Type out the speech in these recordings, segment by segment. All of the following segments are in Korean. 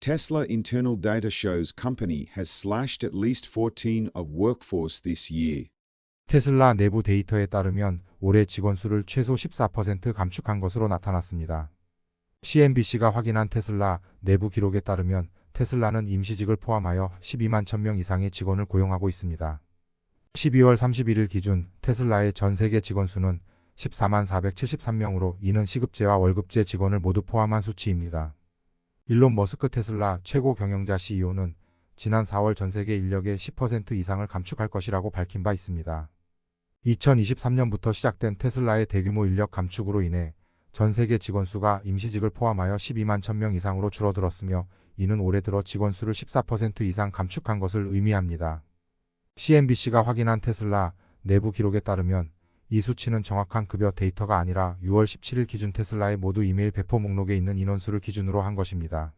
Tesla internal data shows company has slashed at least 14 of workforce this year. 테슬라 내부 데이터에 따르면 올해 직원 수를 최소 14% 감축한 것으로 나타났습니다. CNBC가 확인한 테슬라 내부 기록에 따르면 테슬라는 임시직을 포함하여 12만 1000명 이상의 직원을 고용하고 있습니다. 12월 31일 기준 테슬라의 전 세계 직원 수는 14만 473명으로 이는 시급제와 월급제 직원을 모두 포함한 수치입니다. 일론 머스크 테슬라 최고 경영자 CEO는 지난 4월 전 세계 인력의 10% 이상을 감축할 것이라고 밝힌 바 있습니다. 2023년부터 시작된 테슬라의 대규모 인력 감축으로 인해 전 세계 직원 수가 임시직을 포함하여 12만 1000명 이상으로 줄어들었으며 이는 올해 들어 직원 수를 14% 이상 감축한 것을 의미합니다. CNBC가 확인한 테슬라 내부 기록에 따르면 이 수치는 정확한 급여 데이터가 아니라 6월 17일 기준 테슬라의 모두 이메일 배포 목록에 있는 인원수를 기준으로 한 것입니다.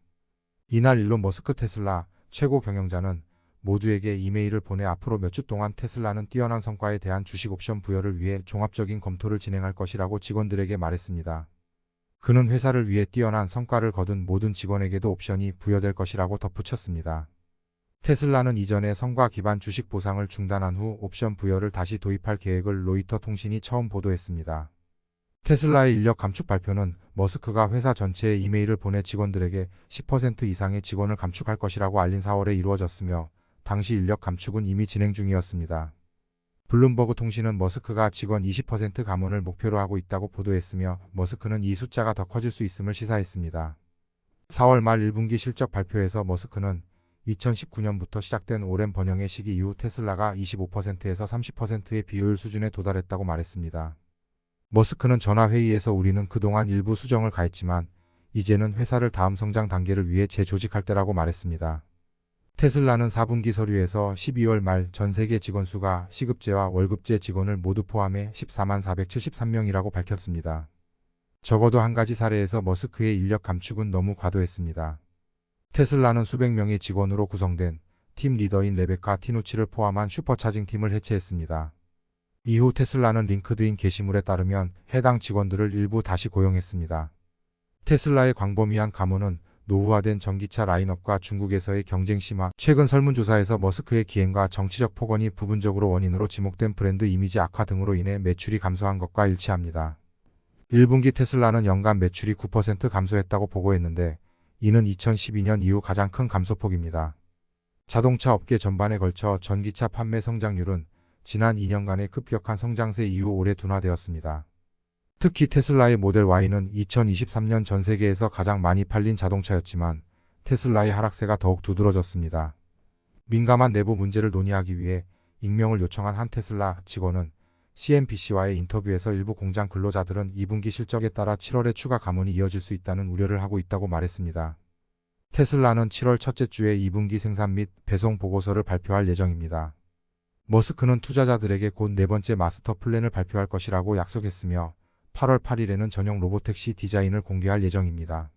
이날 일론 머스크 테슬라 최고 경영자는 모두에게 이메일을 보내 앞으로 몇 주 동안 테슬라는 뛰어난 성과에 대한 주식 옵션 부여를 위해 종합적인 검토를 진행할 것이라고 직원들에게 말했습니다. 그는 회사를 위해 뛰어난 성과를 거둔 모든 직원에게도 옵션이 부여될 것이라고 덧붙였습니다. 테슬라는 이전에 성과 기반 주식 보상을 중단한 후 옵션 부여를 다시 도입할 계획을 로이터 통신이 처음 보도했습니다. 테슬라의 인력 감축 발표는 머스크가 회사 전체에 이메일을 보내 직원들에게 10% 이상의 직원을 감축할 것이라고 알린 4월에 이루어졌으며 당시 인력 감축은 이미 진행 중이었습니다. 블룸버그 통신은 머스크가 직원 20% 감원을 목표로 하고 있다고 보도했으며 머스크는 이 숫자가 더 커질 수 있음을 시사했습니다. 4월 말 1분기 실적 발표에서 머스크는 2019년부터 시작된 오랜 번영의 시기 이후 테슬라가 25%에서 30%의 비효율 수준에 도달했다고 말했습니다. 머스크는 전화회의에서 우리는 그동안 일부 수정을 가했지만 이제는 회사를 다음 성장 단계를 위해 재조직할 때라고 말했습니다. 테슬라는 4분기 서류에서 12월 말 전 세계 직원 수가 시급제와 월급제 직원을 모두 포함해 14만 473명이라고 밝혔습니다. 적어도 한 가지 사례에서 머스크의 인력 감축은 너무 과도했습니다. 테슬라는 수백 명의 직원으로 구성된 팀 리더인 레베카 티누치를 포함한 슈퍼차징 팀을 해체했습니다. 이후 테슬라는 링크드인 게시물에 따르면 해당 직원들을 일부 다시 고용했습니다. 테슬라의 광범위한 감원은 노후화된 전기차 라인업과 중국에서의 경쟁 심화, 최근 설문조사에서 머스크의 기행과 정치적 폭언이 부분적으로 원인으로 지목된 브랜드 이미지 악화 등으로 인해 매출이 감소한 것과 일치합니다. 1분기 테슬라는 연간 매출이 9% 감소했다고 보고했는데 이는 2012년 이후 가장 큰 감소폭입니다. 자동차 업계 전반에 걸쳐 전기차 판매 성장률은 지난 2년간의 급격한 성장세 이후 올해 둔화되었습니다. 특히 테슬라의 모델 Y는 2023년 전 세계에서 가장 많이 팔린 자동차였지만 테슬라의 하락세가 더욱 두드러졌습니다. 민감한 내부 문제를 논의하기 위해 익명을 요청한 한 테슬라 직원은 CNBC와의 인터뷰에서 일부 공장 근로자들은 2분기 실적에 따라 7월에 추가 감원이 이어질 수 있다는 우려를 하고 있다고 말했습니다. 테슬라는 7월 첫째 주에 2분기 생산 및 배송 보고서를 발표할 예정입니다. 머스크는 투자자들에게 곧 네 번째 마스터 플랜을 발표할 것이라고 약속했으며 8월 8일에는 전용 로보택시 디자인을 공개할 예정입니다.